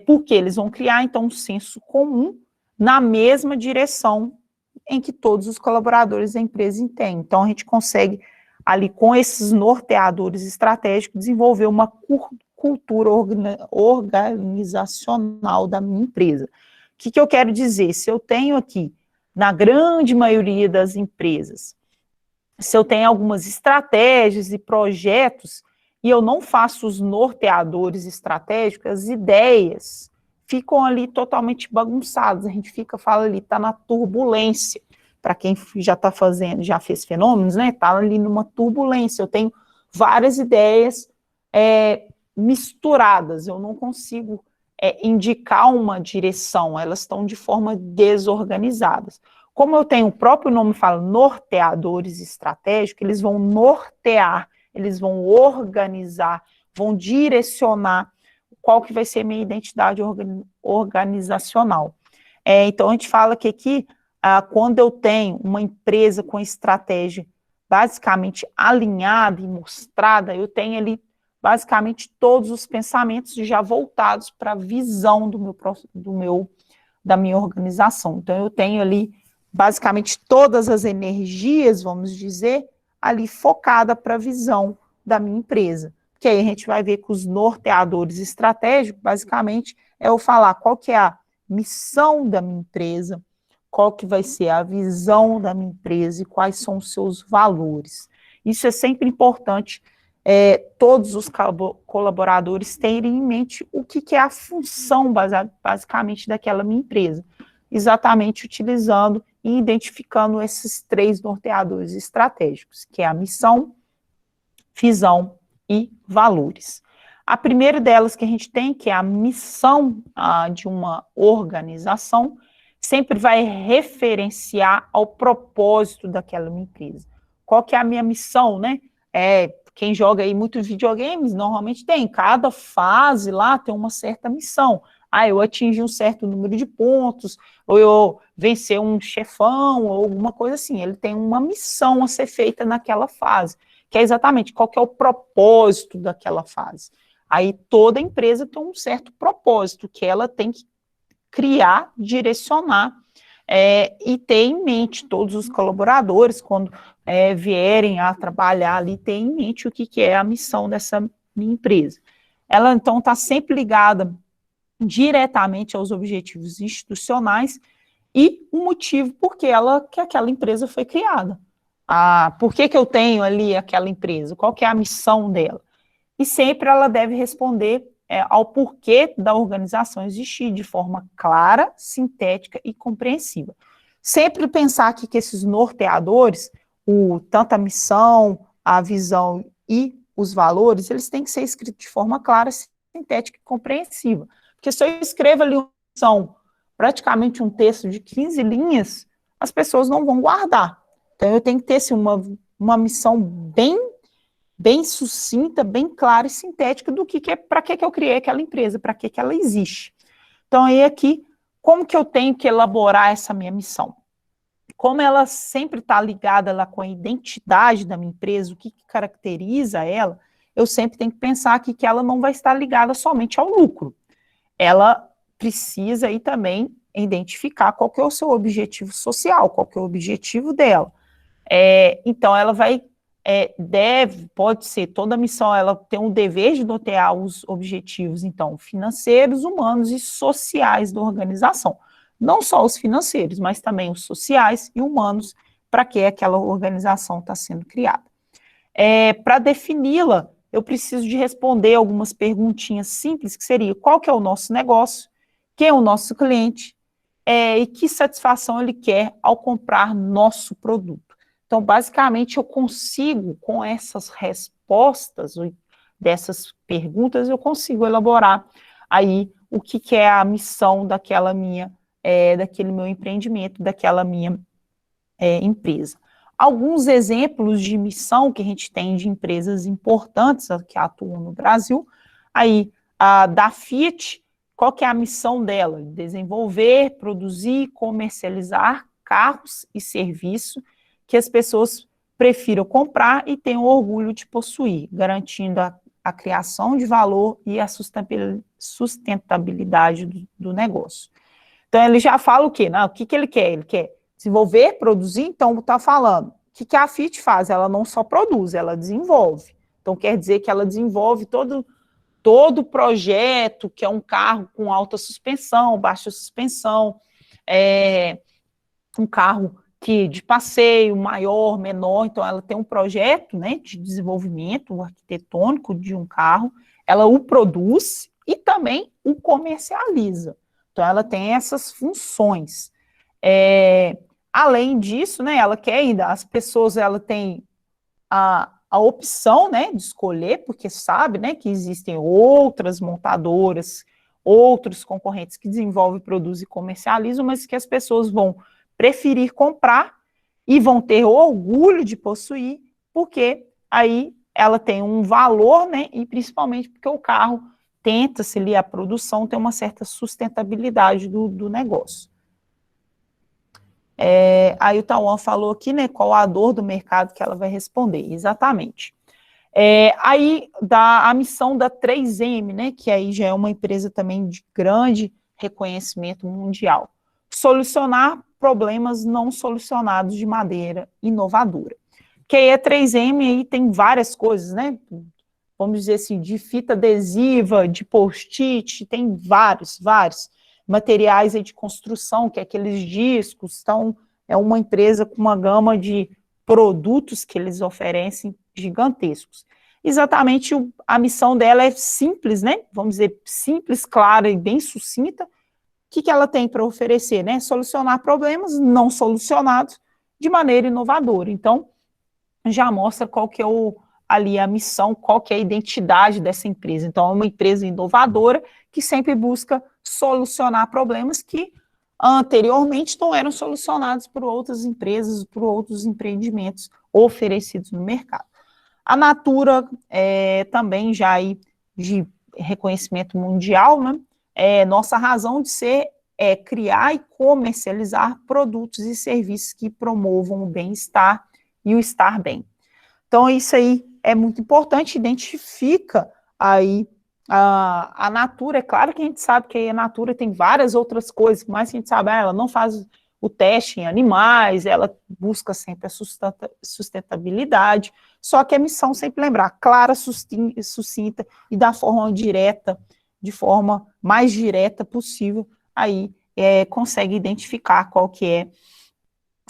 Porque eles vão criar, então, um senso comum na mesma direção em que todos os colaboradores da empresa têm. Então, a gente consegue, ali, com esses norteadores estratégicos, desenvolver uma cultura organizacional da minha empresa. O que eu quero dizer? Se eu tenho aqui, na grande maioria das empresas, se eu tenho algumas estratégias e projetos, e eu não faço os norteadores estratégicos, as ideias ficam ali totalmente bagunçadas, a gente fala ali, está na turbulência, para quem já está fazendo, já fez fenômenos, né, está ali numa turbulência, eu tenho várias ideias misturadas, eu não consigo indicar uma direção, elas estão de forma desorganizadas. Como eu tenho, o próprio nome fala, norteadores estratégicos, eles vão nortear, eles vão organizar, vão direcionar qual que vai ser a minha identidade organizacional. Então, a gente fala que aqui, quando eu tenho uma empresa com estratégia basicamente alinhada e mostrada, eu tenho ali basicamente todos os pensamentos já voltados para a visão da minha organização. Então, eu tenho ali basicamente todas as energias, vamos dizer, ali focada para a visão da minha empresa. Que aí a gente vai ver que os norteadores estratégicos, basicamente, eu falar qual que é a missão da minha empresa, qual que vai ser a visão da minha empresa e quais são os seus valores. Isso é sempre importante, todos os colaboradores terem em mente o que é a função, basicamente, daquela minha empresa. Exatamente utilizando e identificando esses 3 norteadores estratégicos, que é a missão, visão e valores. A primeira delas que a gente tem, que é a missão de uma organização, sempre vai referenciar ao propósito daquela minha empresa. Qual que é a minha missão, né? Quem joga aí muitos videogames, normalmente tem, cada fase lá tem uma certa missão. Eu atingi um certo número de pontos, ou eu vencer um chefão, ou alguma coisa assim. Ele tem uma missão a ser feita naquela fase, que é exatamente qual que é o propósito daquela fase. Aí toda empresa tem um certo propósito, que ela tem que criar, direcionar, e ter em mente todos os colaboradores, quando vierem a trabalhar ali, ter em mente o que é a missão dessa minha empresa. Ela, então, está sempre ligada diretamente aos objetivos institucionais e o motivo por que aquela empresa foi criada. Por que eu tenho ali aquela empresa? Qual que é a missão dela? E sempre ela deve responder ao porquê da organização existir de forma clara, sintética e compreensiva. Sempre pensar aqui que esses norteadores, tanto a missão, a visão e os valores, eles têm que ser escritos de forma clara, sintética e compreensiva. Porque se eu escrevo ali praticamente um texto de 15 linhas, as pessoas não vão guardar. Então, eu tenho que ter assim, uma missão bem sucinta, bem clara e sintética do que é, para que eu criei aquela empresa, para que ela existe. Então, aí aqui, como que eu tenho que elaborar essa minha missão? Como ela sempre está ligada lá com a identidade da minha empresa, o que caracteriza ela, eu sempre tenho que pensar aqui que ela não vai estar ligada somente ao lucro. Ela precisa aí também identificar qual que é o seu objetivo social, qual que é o objetivo dela. Então, ela vai, pode ser, toda missão, ela tem um dever de notear os objetivos, então, financeiros, humanos e sociais da organização. Não só os financeiros, mas também os sociais e humanos, para que aquela organização está sendo criada. Para defini-la, eu preciso de responder algumas perguntinhas simples, que seria, qual que é o nosso negócio, quem é o nosso cliente, e que satisfação ele quer ao comprar nosso produto. Então, basicamente, eu consigo, com essas respostas dessas perguntas, eu consigo elaborar aí o que é a missão daquele meu empreendimento, daquela minha empresa. Alguns exemplos de missão que a gente tem de empresas importantes que atuam no Brasil, aí a da Fiat, qual que é a missão dela? Desenvolver, produzir, comercializar carros e serviços que as pessoas prefiram comprar e tenham orgulho de possuir, garantindo a criação de valor e a sustentabilidade do negócio. Então, ele já fala o quê? Não, o que ele quer? Ele quer desenvolver, produzir, então está falando. O que a Fiat faz? Ela não só produz, ela desenvolve. Então, quer dizer que ela desenvolve todo projeto, que é um carro com alta suspensão, baixa suspensão, um carro de passeio, maior, menor, então ela tem um projeto, né, de desenvolvimento arquitetônico de um carro, ela o produz e também o comercializa. Então, ela tem essas funções. Além disso, né, ela quer ainda, as pessoas, ela tem a opção, né, de escolher, porque sabe, né, que existem outras montadoras, outros concorrentes que desenvolvem, produzem e comercializam, mas que as pessoas vão preferir comprar e vão ter orgulho de possuir, porque aí ela tem um valor, né, e principalmente porque o carro tenta-se ali, a produção tem uma certa sustentabilidade do negócio. Aí o Tauan falou aqui, né, qual a dor do mercado que ela vai responder, exatamente. Aí a missão da 3M, né, que aí já é uma empresa também de grande reconhecimento mundial, solucionar problemas não solucionados de maneira inovadora. Que aí a 3M aí tem várias coisas, né, vamos dizer assim, de fita adesiva, de post-it, tem vários materiais aí de construção, que é aqueles discos, então é uma empresa com uma gama de produtos que eles oferecem gigantescos. Exatamente a missão dela é simples, né? Vamos dizer, simples, clara e bem sucinta. O que ela tem para oferecer, né? Solucionar problemas não solucionados de maneira inovadora. Então, já mostra qual que é ali a missão, qual que é a identidade dessa empresa. Então, é uma empresa inovadora que sempre busca solucionar problemas que anteriormente não eram solucionados por outras empresas, por outros empreendimentos oferecidos no mercado. A Natura também já aí de reconhecimento mundial, né? Nossa razão de ser é criar e comercializar produtos e serviços que promovam o bem-estar e o estar bem. Então, isso aí é muito importante, identifica aí a Natura. É claro que a gente sabe que a Natura tem várias outras coisas, mas a gente sabe, ela não faz o teste em animais, ela busca sempre a sustentabilidade, só que a missão sempre lembrar, clara, sucinta e da forma direta, de forma mais direta possível, aí consegue identificar qual que é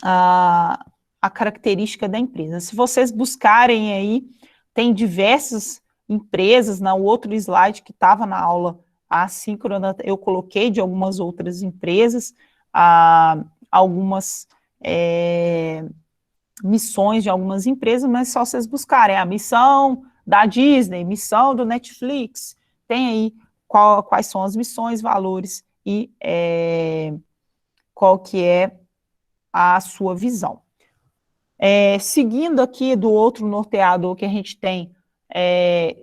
a característica da empresa. Se vocês buscarem aí, tem diversas empresas, no outro slide que estava na aula assíncrona, eu coloquei de algumas outras empresas, algumas missões de algumas empresas, mas só vocês buscarem a missão da Disney, missão do Netflix, tem aí quais são as missões, valores e qual que é a sua visão. Seguindo aqui do outro norteador que a gente tem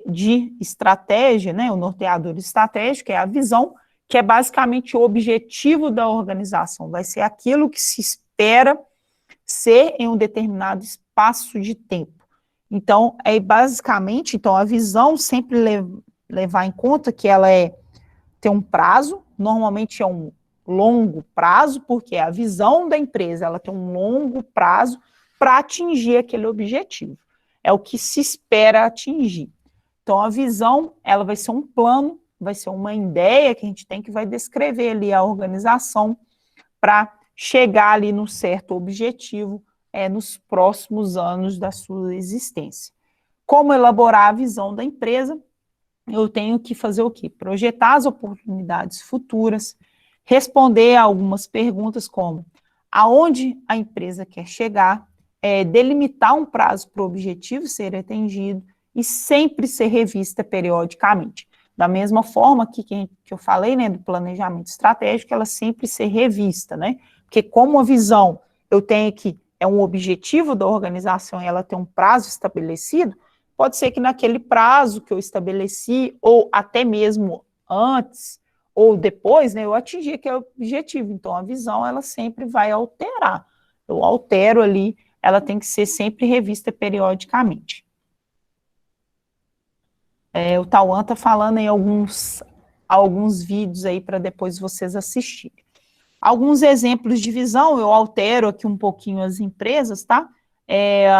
de estratégia, né, o norteador estratégico, que é a visão, que é basicamente o objetivo da organização, vai ser aquilo que se espera ser em um determinado espaço de tempo. Então, basicamente, então, a visão sempre levar em conta que ela tem um prazo, normalmente é um longo prazo, porque a visão da empresa, ela tem um longo prazo para atingir aquele objetivo. É o que se espera atingir. Então, a visão, ela vai ser um plano, vai ser uma ideia que a gente tem que vai descrever ali a organização para chegar ali no certo objetivo nos próximos anos da sua existência. Como elaborar a visão da empresa? Eu tenho que fazer o quê? Projetar as oportunidades futuras, responder a algumas perguntas como aonde a empresa quer chegar, delimitar um prazo para o objetivo ser atingido e sempre ser revista periodicamente. Da mesma forma que eu falei, né, do planejamento estratégico, ela sempre ser revista, né? Porque como a visão eu tenho que é um objetivo da organização e ela tem um prazo estabelecido, pode ser que naquele prazo que eu estabeleci, ou até mesmo antes, ou depois, né, eu atingi aquele objetivo. Então, a visão, ela sempre vai alterar. Eu altero ali, ela tem que ser sempre revista periodicamente. O Tauan está falando em alguns vídeos aí para depois vocês assistirem. Alguns exemplos de visão, eu altero aqui um pouquinho as empresas, tá?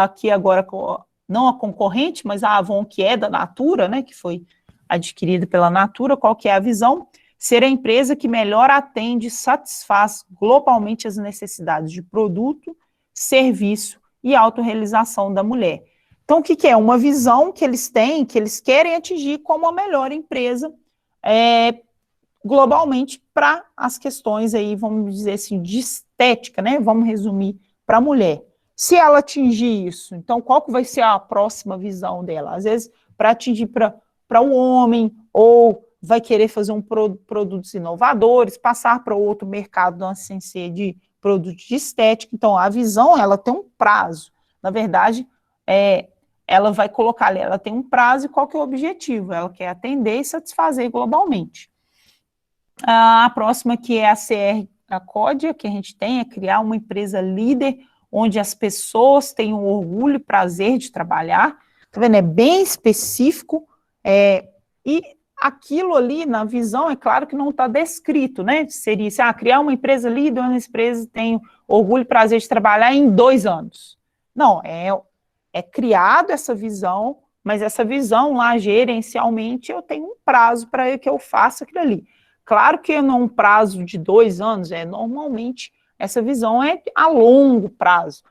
Aqui agora, não a concorrente, mas a Avon, que é da Natura, né, que foi adquirida pela Natura, qual que é a visão? Ser a empresa que melhor atende e satisfaz globalmente as necessidades de produto, serviço e autorrealização da mulher. Então, o que é? Uma visão que eles têm, que eles querem atingir como a melhor empresa globalmente para as questões aí, vamos dizer assim, de estética, né? Vamos resumir para a mulher. Se ela atingir isso, então qual que vai ser a próxima visão dela? Às vezes, para atingir para o homem, ou vai querer fazer produtos inovadores, passar para outro mercado sem ser de produtos de estética. Então, a visão, ela tem um prazo. Na verdade, ela vai colocar ali, ela tem um prazo e qual que é o objetivo? Ela quer atender e satisfazer globalmente. A próxima, que é a CR, a CODIA, que a gente tem, é criar uma empresa líder, onde as pessoas tenham orgulho e prazer de trabalhar. Tá vendo? É bem específico, e aquilo ali, na visão, é claro que não está descrito, né? Seria assim, criar uma empresa líder, onde a empresa tem orgulho e prazer de trabalhar em 2 anos. Não, é criado essa visão, mas essa visão lá, gerencialmente, eu tenho um prazo para que eu faça aquilo ali. Claro que num prazo de 2 anos, normalmente essa visão é a longo prazo.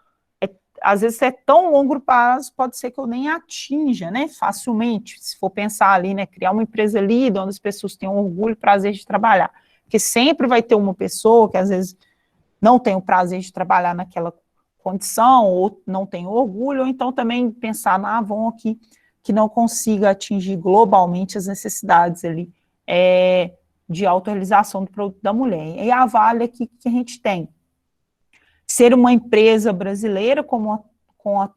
Às vezes é tão longo prazo, pode ser que eu nem atinja, né, facilmente, se for pensar ali, né, criar uma empresa líder, onde as pessoas tenham orgulho e prazer de trabalhar. Porque sempre vai ter uma pessoa que às vezes não tem o prazer de trabalhar naquela condição, ou não tem orgulho, ou então também pensar na Avon aqui, que não consiga atingir globalmente as necessidades ali, de autorrealização do produto da mulher. E a Vale aqui que a gente tem. Ser uma empresa brasileira com a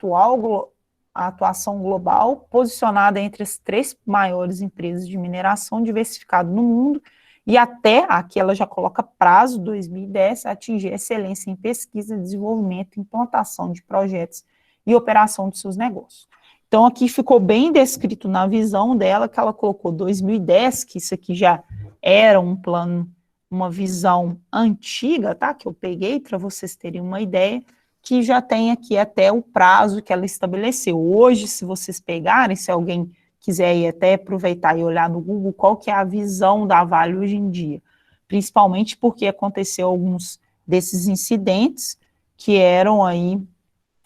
atuação global, posicionada entre as 3 maiores empresas de mineração diversificada no mundo, e até, aqui ela já coloca prazo, 2010, atingir excelência em pesquisa, desenvolvimento, implantação de projetos e operação de seus negócios. Então, aqui ficou bem descrito na visão dela, que ela colocou 2010, que isso aqui já era um plano, uma visão antiga, tá? Que eu peguei para vocês terem uma ideia, que já tem aqui até o prazo que ela estabeleceu. Hoje, se vocês pegarem, se alguém quiser ir até aproveitar e olhar no Google, qual que é a visão da Vale hoje em dia? Principalmente porque aconteceu alguns desses incidentes que eram aí,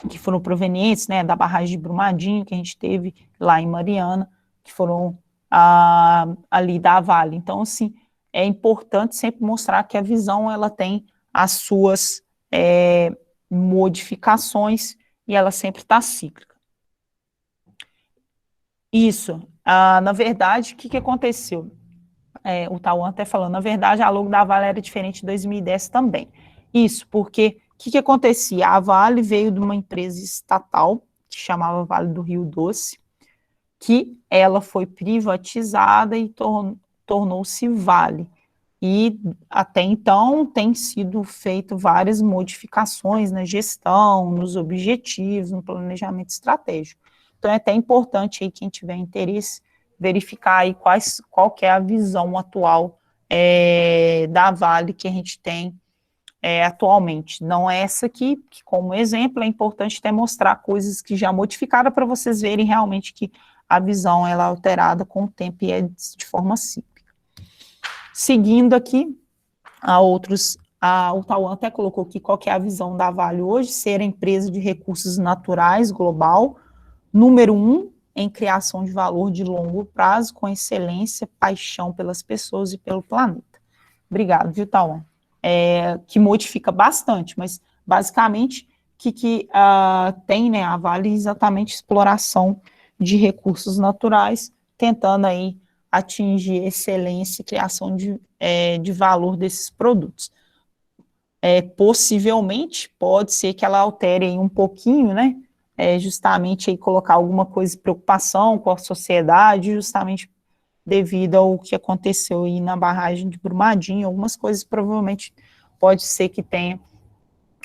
que foram provenientes, né, da barragem de Brumadinho, que a gente teve lá em Mariana, que foram ali da Vale. Então, assim, é importante sempre mostrar que a visão, ela tem as suas modificações, e ela sempre está cíclica. Isso, Na verdade, o que aconteceu? O Tauan até falou, na verdade, a logo da Vale era diferente de 2010 também. Isso, porque o que acontecia? A Vale veio de uma empresa estatal, que chamava Vale do Rio Doce, que ela foi privatizada e tornou-se Vale. E até então tem sido feito várias modificações na gestão, nos objetivos, no planejamento estratégico. Então é até importante aí quem tiver interesse verificar aí qual que é a visão atual da Vale que a gente tem atualmente. Não é essa aqui, que como exemplo é importante até mostrar coisas que já modificaram para vocês verem realmente que a visão ela é alterada com o tempo e é de forma cíclica. Seguindo aqui, o Tauan até colocou aqui qual que é a visão da Vale hoje, ser a empresa de recursos naturais global, número 1 em criação de valor de longo prazo, com excelência, paixão pelas pessoas e pelo planeta. Obrigado, viu, Tauan? Que modifica bastante, mas basicamente o que tem, né, a Vale exatamente exploração de recursos naturais, tentando aí atingir excelência e criação de valor desses produtos. Possivelmente, pode ser que ela altere aí um pouquinho, né, justamente aí colocar alguma coisa de preocupação com a sociedade, justamente devido ao que aconteceu aí na barragem de Brumadinho, algumas coisas provavelmente pode ser que tenha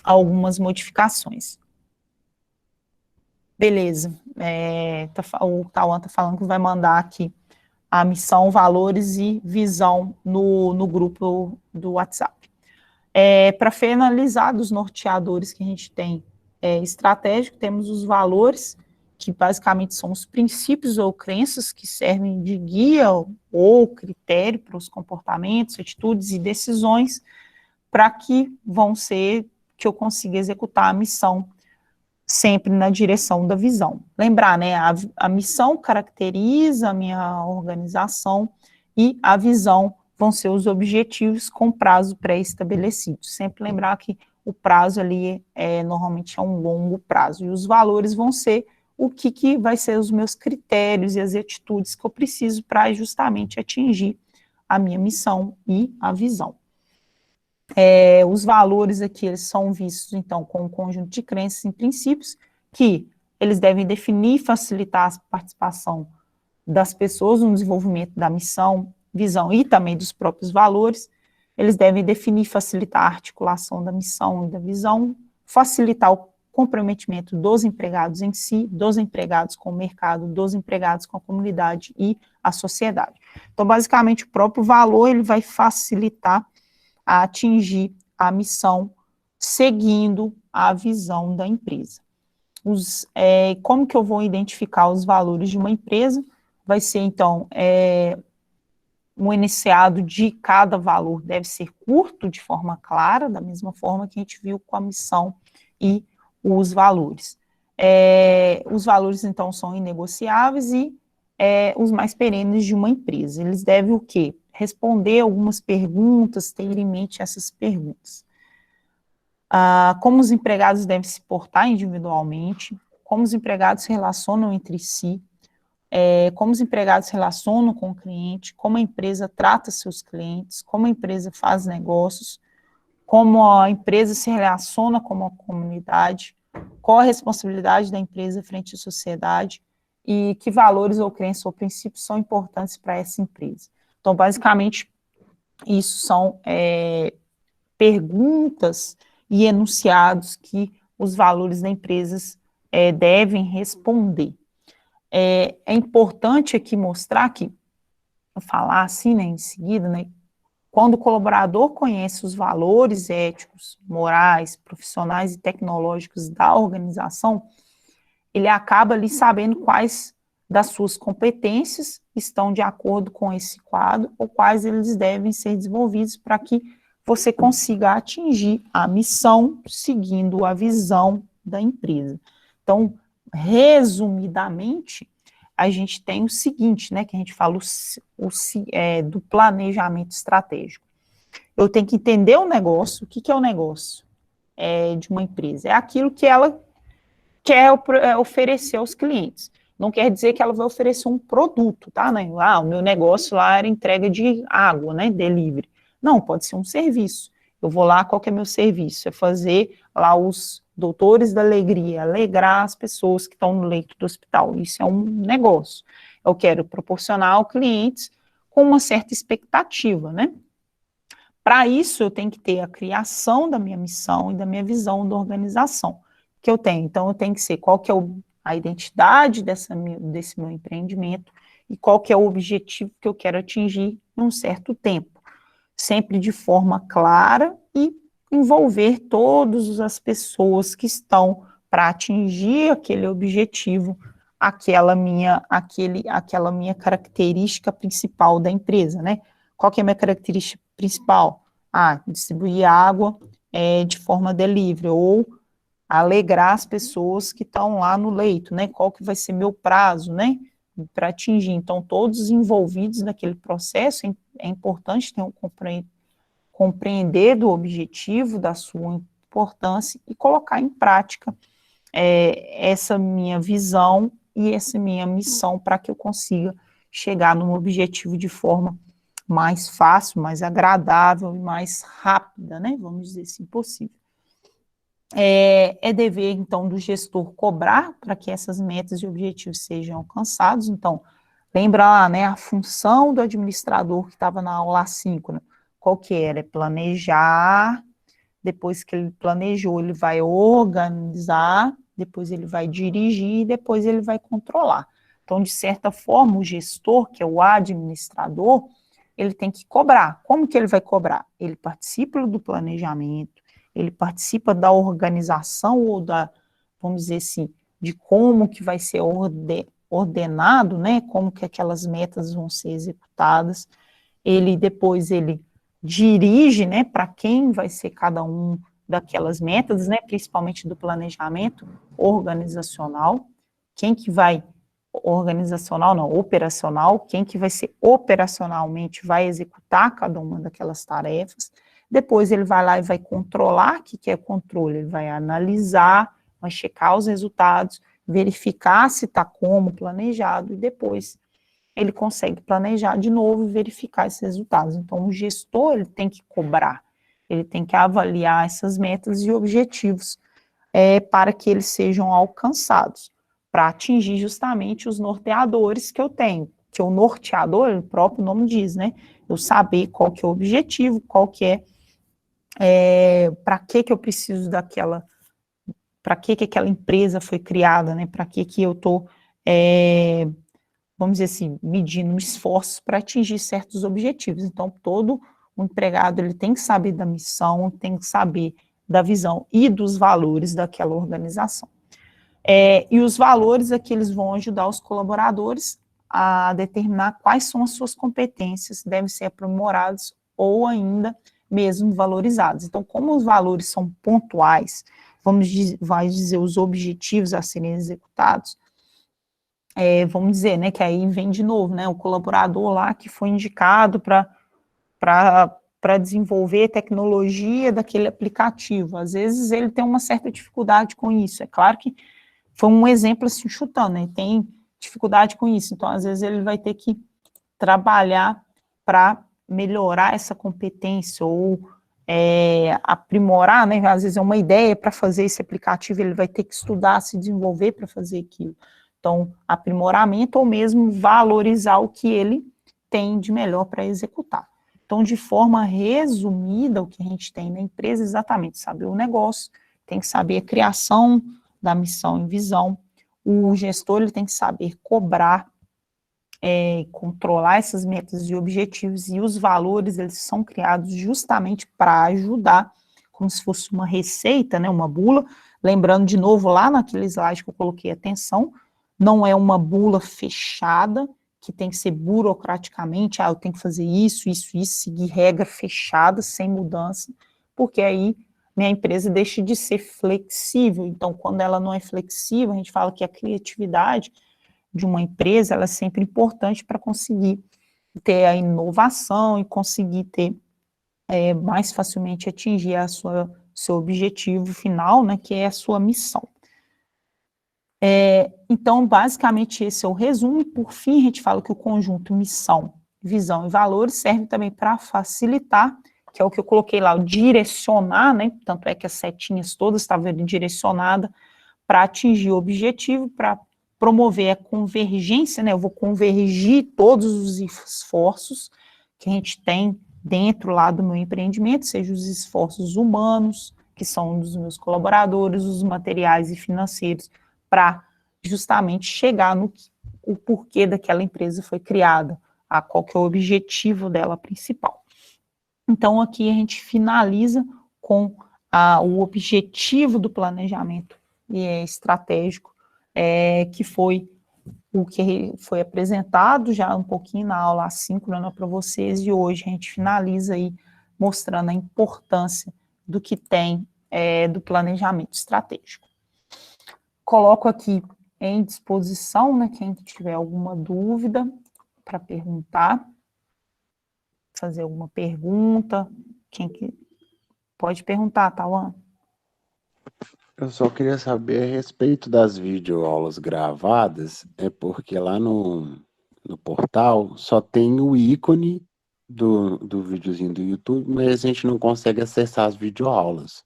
algumas modificações. Beleza, o Tauan está falando que vai mandar aqui a missão, valores e visão no grupo do WhatsApp. Para finalizar dos norteadores que a gente tem estratégico, temos os valores, que basicamente são os princípios ou crenças que servem de guia ou critério para os comportamentos, atitudes e decisões para que eu consiga executar a missão sempre na direção da visão. Lembrar, né, a missão caracteriza a minha organização e a visão vão ser os objetivos com prazo pré-estabelecido. Sempre lembrar que o prazo ali normalmente é um longo prazo, e os valores vão ser o que vai ser os meus critérios e as atitudes que eu preciso para justamente atingir a minha missão e a visão. Os valores aqui, eles são vistos, então, com um conjunto de crenças e princípios que eles devem definir e facilitar a participação das pessoas no desenvolvimento da missão, visão e também dos próprios valores. Eles devem definir e facilitar a articulação da missão e da visão, facilitar o comprometimento dos empregados em si, dos empregados com o mercado, dos empregados com a comunidade e a sociedade. Então, basicamente, o próprio valor, ele vai facilitar a atingir a missão seguindo a visão da empresa. Como que eu vou identificar os valores de uma empresa? Vai ser, então, um enunciado de cada valor deve ser curto, de forma clara, da mesma forma que a gente viu com a missão e os valores. Os valores, então, são inegociáveis e os mais perenes de uma empresa. Eles devem o quê? Responder algumas perguntas, ter em mente essas perguntas. Como os empregados devem se portar individualmente, como os empregados se relacionam entre si, como os empregados se relacionam com o cliente, como a empresa trata seus clientes, como a empresa faz negócios, como a empresa se relaciona com a comunidade, qual a responsabilidade da empresa frente à sociedade e que valores ou crenças ou princípios são importantes para essa empresa. Então, basicamente, isso são perguntas e enunciados que os valores da empresa devem responder. É importante aqui mostrar que, falar assim, né, em seguida, né, quando o colaborador conhece os valores éticos, morais, profissionais e tecnológicos da organização, ele acaba ali sabendo quais das suas competências estão de acordo com esse quadro ou quais eles devem ser desenvolvidos para que você consiga atingir a missão seguindo a visão da empresa. Então, resumidamente, a gente tem o seguinte, né, que a gente fala do planejamento estratégico. Eu tenho que entender o negócio. O que é o negócio de uma empresa? É aquilo que ela quer oferecer aos clientes. não quer dizer que ela vai oferecer um produto, tá? Né? O meu negócio lá era entrega de água, né? Delivery. Não, pode ser um serviço. Eu vou lá, qual que é meu serviço? É fazer lá os doutores da alegria, alegrar as pessoas que estão no leito do hospital. Isso é um negócio. Eu quero proporcionar ao cliente com uma certa expectativa, né? Para isso, eu tenho que ter a criação da minha missão e da minha visão da organização que eu tenho. Então, eu tenho que ser qual que é a identidade desse meu empreendimento e qual que é o objetivo que eu quero atingir em um certo tempo. Sempre de forma clara e envolver todas as pessoas que estão para atingir aquele objetivo, aquela minha característica principal da empresa, né? Qual que é a minha característica principal? Distribuir água de forma delivery, ou alegrar as pessoas que estão lá no leito, né? Qual que vai ser meu prazo, né? Para atingir. Então, todos envolvidos naquele processo, é importante ter compreender do objetivo, da sua importância e colocar em prática essa minha visão e essa minha missão para que eu consiga chegar num objetivo de forma mais fácil, mais agradável e mais rápida, né? Vamos dizer assim, possível. É dever, então, do gestor cobrar para que essas metas e objetivos sejam alcançados. Então, lembra lá, né, a função do administrador que estava na aula 5, né? Qual que era? É planejar, depois que ele planejou, ele vai organizar, depois ele vai dirigir, depois ele vai controlar. Então, de certa forma, o gestor, que é o administrador, ele tem que cobrar. Como que ele vai cobrar? Ele participa do planejamento, ele participa da organização ou vamos dizer assim, de como que vai ser ordenado, né? Como que aquelas metas vão ser executadas. Depois ele dirige, né, para quem vai ser cada um daquelas metas, né, principalmente do planejamento organizacional, quem que vai, organizacional não, operacional, quem que vai ser operacionalmente vai executar cada uma daquelas tarefas, depois ele vai lá e vai controlar, o que é controle? Ele vai analisar, vai checar os resultados, verificar se está como planejado, e depois ele consegue planejar de novo e verificar esses resultados. Então, o gestor ele tem que cobrar, ele tem que avaliar essas metas e objetivos para que eles sejam alcançados, para atingir justamente os norteadores que eu tenho, que o norteador, o próprio nome diz, né? Eu saber qual que é o objetivo, qual que para que eu preciso daquela, para que aquela empresa foi criada, né? Para que eu estou vamos dizer assim, medindo esforços para atingir certos objetivos. Então, todo o empregado ele tem que saber da missão, tem que saber da visão e dos valores daquela organização. E os valores aqui eles vão ajudar os colaboradores a determinar quais são as suas competências, devem ser aprimoradas ou ainda mesmo valorizados. Então, como os valores são pontuais, vai dizer os objetivos a serem executados, vamos dizer, né, que aí vem de novo, né, o colaborador lá que foi indicado para desenvolver tecnologia daquele aplicativo. Às vezes ele tem uma certa dificuldade com isso. É claro que foi um exemplo assim, chutando, né, tem dificuldade com isso. Então, às vezes ele vai ter que trabalhar para melhorar essa competência ou aprimorar, né, às vezes é uma ideia para fazer esse aplicativo, ele vai ter que estudar, se desenvolver para fazer aquilo. Então, aprimoramento ou mesmo valorizar o que ele tem de melhor para executar. Então, de forma resumida, o que a gente tem na empresa é exatamente saber o negócio, tem que saber a criação da missão e visão, o gestor ele tem que saber cobrar, controlar essas metas e objetivos, e os valores eles são criados justamente para ajudar, como se fosse uma receita, né, uma bula, lembrando de novo lá naquele slide que eu coloquei atenção, não é uma bula fechada, que tem que ser burocraticamente, eu tenho que fazer isso, seguir regra fechada, sem mudança, porque aí minha empresa deixa de ser flexível. Então, quando ela não é flexível, a gente fala que a criatividade de uma empresa, ela é sempre importante para conseguir ter a inovação e conseguir ter mais facilmente atingir seu objetivo final, né, que é a sua missão. Então, basicamente, esse é o resumo. Por fim, a gente fala que o conjunto missão, visão e valores serve também para facilitar, que é o que eu coloquei lá, o direcionar, né? Tanto é que as setinhas todas estavam ali direcionadas para atingir o objetivo, para promover a convergência, né? Eu vou convergir todos os esforços que a gente tem dentro lá do meu empreendimento, seja os esforços humanos, que são dos meus colaboradores, os materiais e financeiros, para justamente chegar no o porquê daquela empresa foi criada, a qual que é o objetivo dela principal. Então, aqui a gente finaliza com o objetivo do planejamento estratégico, que foi o que foi apresentado já um pouquinho na aula assíncrona para vocês, e hoje a gente finaliza aí mostrando a importância do que tem do planejamento estratégico. Coloco aqui em disposição, né, quem tiver alguma dúvida para perguntar, fazer alguma pergunta, quem que pode perguntar, Tauan. Eu só queria saber a respeito das videoaulas gravadas, é porque lá no portal só tem o ícone do videozinho do YouTube, mas a gente não consegue acessar as videoaulas.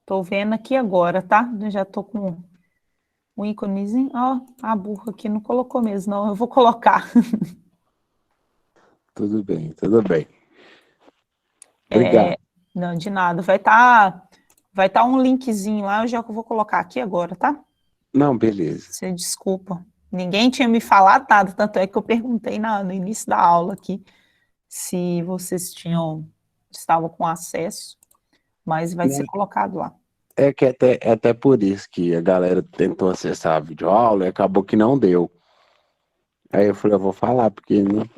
Tô vendo aqui agora, tá? Eu já tô com um íconezinho. Ó, a burra aqui não colocou mesmo, não. Eu vou colocar. Tudo bem, tudo bem. Obrigado. Não, de nada. Vai tá um linkzinho lá, eu já vou colocar aqui agora, tá? Não, beleza. Você desculpa. Ninguém tinha me falado nada, tanto é que eu perguntei no início da aula aqui se vocês estavam com acesso, mas vai ser colocado lá. É que é até por isso que a galera tentou acessar a videoaula e acabou que não deu. Aí eu falei, eu vou falar, porque não,